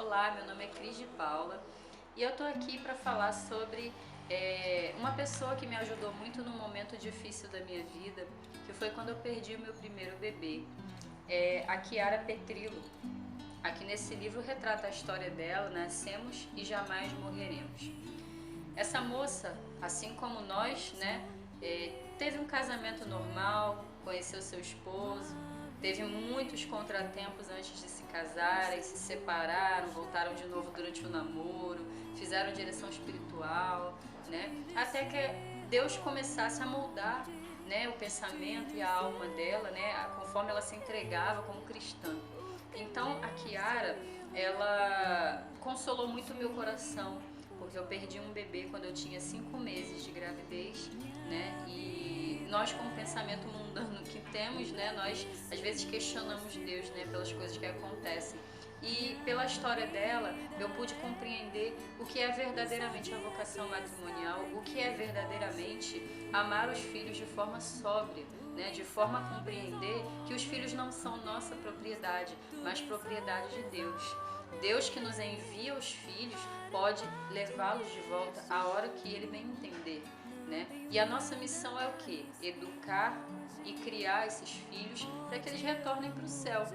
Olá, meu nome é Cris de Paula e eu tô aqui para falar sobre uma pessoa que me ajudou muito num momento difícil da minha vida, que foi quando eu perdi o meu primeiro bebê, a Chiara Petrillo. Aqui nesse livro retrata a história dela, Nascemos e Jamais Morreremos. Essa moça, assim como nós, teve um casamento normal, conheceu seu esposo, teve muitos contratempos antes de se casarem, se separaram, voltaram de novo durante o namoro, fizeram direção espiritual, até que Deus começasse a moldar, o pensamento e a alma dela, conforme ela se entregava como cristã. Então a Chiara, ela consolou muito o meu coração, porque eu perdi um bebê quando eu tinha 5 meses de gravidez, E nós, com o pensamento mundano que temos, nós às vezes questionamos Deus, pelas coisas que acontecem. E pela história dela, eu pude compreender o que é verdadeiramente a vocação matrimonial, o que é verdadeiramente amar os filhos de forma sóbria, de forma a compreender que os filhos não são nossa propriedade, mas propriedade de Deus. Deus que nos envia os filhos pode levá-los de volta a hora que Ele bem entender. E a nossa missão é o quê? Educar e criar esses filhos para que eles retornem para o céu.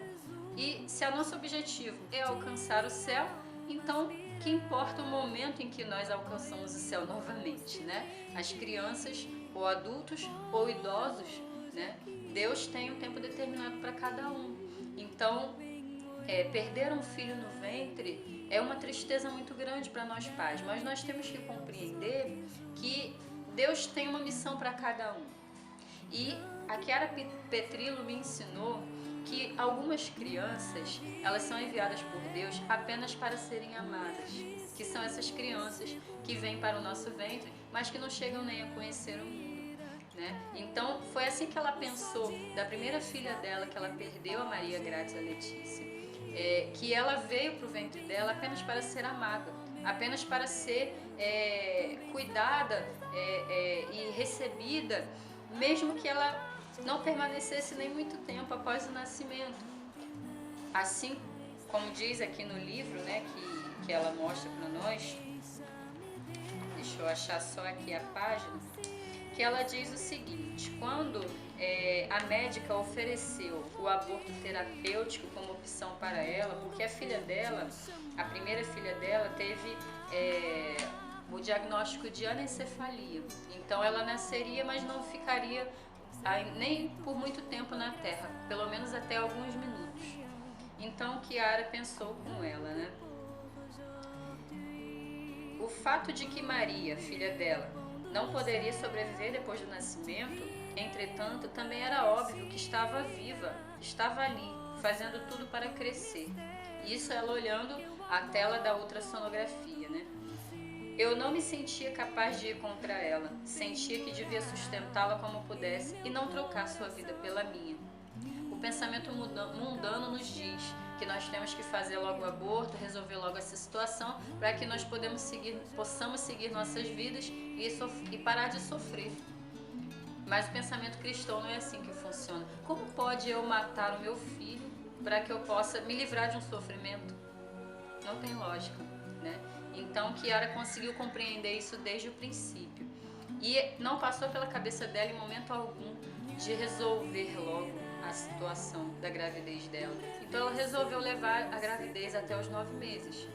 E se o nosso objetivo é alcançar o céu, então que importa o momento em que nós alcançamos o céu novamente, As crianças, ou adultos, ou idosos, Deus tem um tempo determinado para cada um. Então, perder um filho no ventre é uma tristeza muito grande para nós pais, mas nós temos que compreender que Deus tem uma missão para cada um. E a Chiara Petrillo me ensinou que algumas crianças, elas são enviadas por Deus apenas para serem amadas, que são essas crianças que vêm para o nosso ventre, mas que não chegam nem a conhecer o mundo. Então foi assim que ela pensou da primeira filha dela, que ela perdeu, a Maria Grátis, a Letícia, que ela veio para o ventre dela apenas para ser amada, apenas para ser cuidada e recebida, mesmo que ela não permanecesse nem muito tempo após o nascimento. Assim como diz aqui no livro, que ela mostra para nós, deixa eu achar só aqui a página, que ela diz o seguinte: quando a médica ofereceu o aborto terapêutico como opção para ela, porque a filha dela, a primeira filha dela, teve o diagnóstico de anencefalia. Então ela nasceria, mas não ficaria nem por muito tempo na Terra, pelo menos até alguns minutos. Então Chiara pensou com ela, O fato de que Maria, filha dela, não poderia sobreviver depois do nascimento, entretanto, também era óbvio que estava viva, estava ali, fazendo tudo para crescer. Isso ela olhando a tela da ultrassonografia, Eu não me sentia capaz de ir contra ela, sentia que devia sustentá-la como pudesse e não trocar sua vida pela minha. O pensamento mundano nos diz que nós temos que fazer logo o aborto, resolver logo essa situação, para que nós possamos seguir nossas vidas e parar de sofrer. Mas o pensamento cristão não é assim que funciona. Como pode eu matar o meu filho para que eu possa me livrar de um sofrimento? Não tem lógica, Então Chiara conseguiu compreender isso desde o princípio. E não passou pela cabeça dela em momento algum de resolver logo a situação da gravidez dela. Então ela resolveu levar a gravidez até os 9 meses.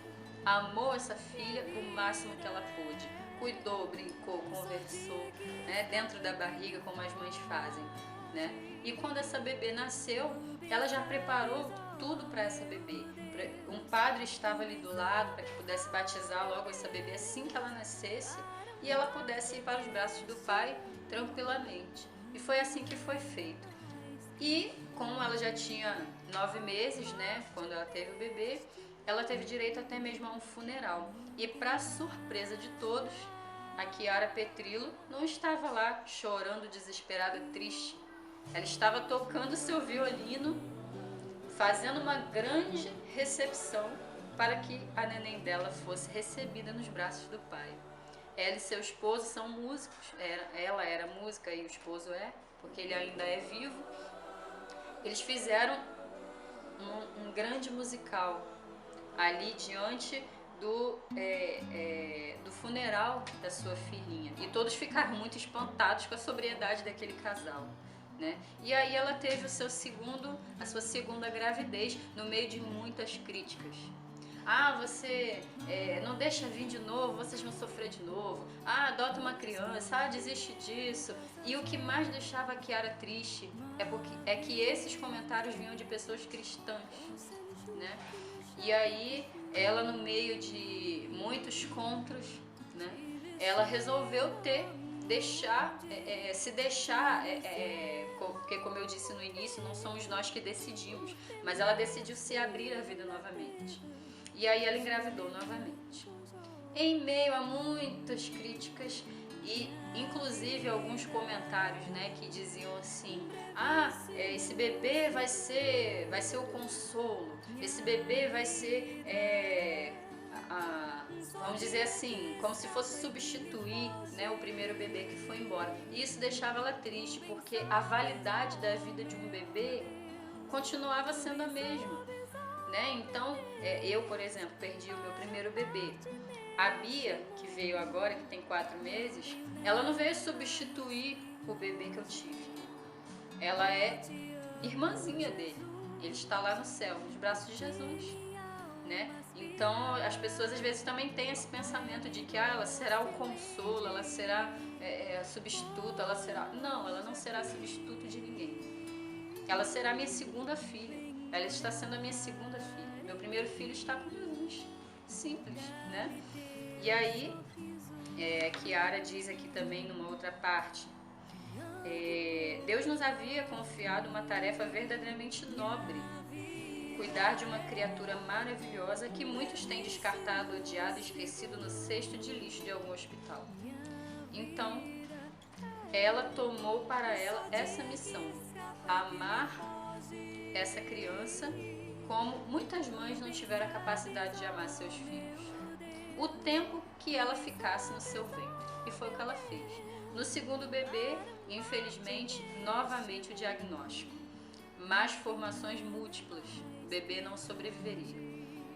Amou essa filha o máximo que ela pôde. Cuidou, brincou, conversou, dentro da barriga, como as mães fazem, E quando essa bebê nasceu, ela já preparou tudo para essa bebê. Um padre estava ali do lado para que pudesse batizar logo essa bebê assim que ela nascesse e ela pudesse ir para os braços do pai tranquilamente. E foi assim que foi feito. E como ela já tinha 9 meses, quando ela teve o bebê, ela teve direito até mesmo a um funeral. E para surpresa de todos, a Chiara Petrillo não estava lá chorando, desesperada, triste. Ela estava tocando seu violino, fazendo uma grande recepção para que a neném dela fosse recebida nos braços do pai. Ela e seu esposo são músicos, ela era música e o esposo porque ele ainda é vivo. Eles fizeram um grande musical ali diante do funeral da sua filhinha. E todos ficaram muito espantados com a sobriedade daquele casal. Né? E aí ela teve a sua segunda gravidez no meio de muitas críticas. Ah, você não deixa vir de novo, vocês vão sofrer de novo. Ah, adota uma criança, ah, desiste disso. E o que mais deixava a Kiara triste é que esses comentários vinham de pessoas cristãs, né? E aí ela, no meio de muitos contras, né, ela resolveu se deixar, porque como eu disse no início, não somos nós que decidimos, mas ela decidiu se abrir à vida novamente. E aí ela engravidou novamente. Em meio a muitas críticas e inclusive alguns comentários, né, que diziam assim: ah, esse bebê vai ser o consolo, esse bebê vai ser vamos dizer assim, como se fosse substituir, né, o primeiro bebê que foi embora. E isso deixava ela triste, porque a validade da vida de um bebê continuava sendo a mesma, né? Então, eu, por exemplo, perdi o meu primeiro bebê. A Bia, que veio agora, que tem 4 meses, ela não veio substituir o bebê que eu tive. Ela é irmãzinha dele. Ele está lá no céu, nos braços de Jesus, né? Então, as pessoas às vezes também têm esse pensamento de que ela será o consolo, ela será a substituta, ela será... Não, ela não será substituto de ninguém. Ela será minha segunda filha. Ela está sendo a minha segunda filha. Meu primeiro filho está com Jesus. Simples, né? E aí, Kiara diz aqui também numa outra parte, Deus nos havia confiado uma tarefa verdadeiramente nobre, cuidar de uma criatura maravilhosa que muitos têm descartado, odiado e esquecido no cesto de lixo de algum hospital. Então, ela tomou para ela essa missão, amar essa criança como muitas mães não tiveram a capacidade de amar seus filhos. O tempo que ela ficasse no seu ventre. E foi o que ela fez. No segundo bebê, infelizmente, novamente o diagnóstico. Más formações múltiplas. O bebê não sobreviveria.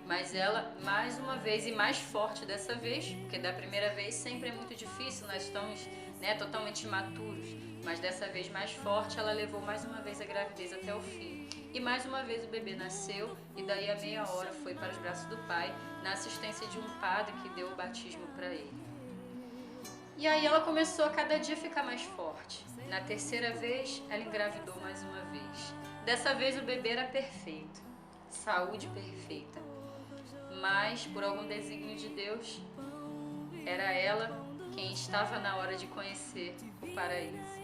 Mas ela, mais uma vez, e mais forte dessa vez, porque da primeira vez sempre é muito difícil, nós estamos, né, totalmente imaturos. Mas dessa vez mais forte, ela levou mais uma vez a gravidez até o fim. E mais uma vez o bebê nasceu e daí a meia hora foi para os braços do pai, na assistência de um padre que deu o batismo para ele. E aí ela começou a cada dia ficar mais forte. Na terceira vez, ela engravidou mais uma vez. Dessa vez o bebê era perfeito, saúde perfeita. Mas, por algum desígnio de Deus, era ela quem estava na hora de conhecer o paraíso.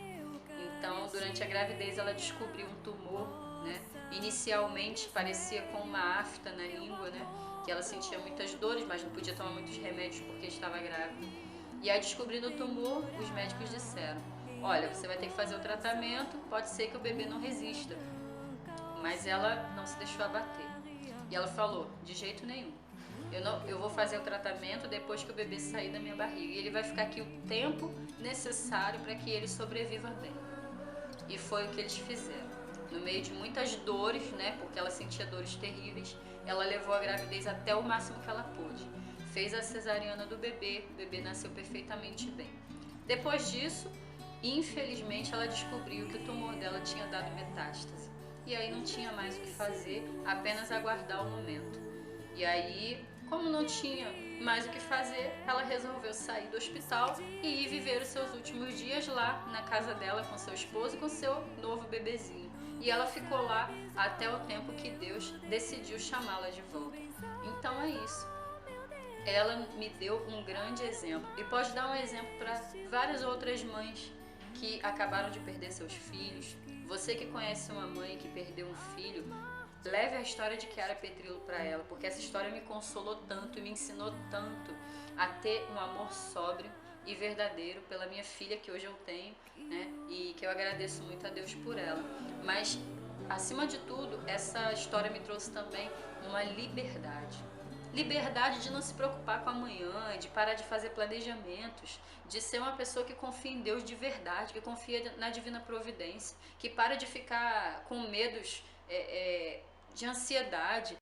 Então, durante a gravidez, ela descobriu um tumor, né? Inicialmente parecia com uma afta na língua, né? Que ela sentia muitas dores, mas não podia tomar muitos remédios porque estava grávida. E aí, descobrindo o tumor, os médicos disseram: olha, você vai ter que fazer o tratamento, pode ser que o bebê não resista. Mas ela não se deixou abater. E ela falou: de jeito nenhum. Eu vou fazer o tratamento depois que o bebê sair da minha barriga. E ele vai ficar aqui o tempo necessário para que ele sobreviva bem. E foi o que eles fizeram. No meio de muitas dores, né, porque ela sentia dores terríveis, ela levou a gravidez até o máximo que ela pôde. Fez a cesariana do bebê, o bebê nasceu perfeitamente bem. Depois disso, infelizmente, ela descobriu que o tumor dela tinha dado metástase. E aí não tinha mais o que fazer, apenas aguardar o momento. E aí, como não tinha mais o que fazer, ela resolveu sair do hospital e ir viver os seus últimos dias lá na casa dela com seu esposo e com seu novo bebezinho. E ela ficou lá até o tempo que Deus decidiu chamá-la de volta. Então é isso. Ela me deu um grande exemplo e pode dar um exemplo para várias outras mães que acabaram de perder seus filhos. Você que conhece uma mãe que perdeu um filho, leve a história de Kiara Petrillo para ela, porque essa história me consolou tanto e me ensinou tanto a ter um amor sóbrio e verdadeiro pela minha filha que hoje eu tenho, né? E que eu agradeço muito a Deus por ela. Mas, acima de tudo, essa história me trouxe também uma liberdade. Liberdade de não se preocupar com amanhã, de parar de fazer planejamentos, de ser uma pessoa que confia em Deus de verdade, que confia na divina providência, que para de ficar com medos de ansiedade,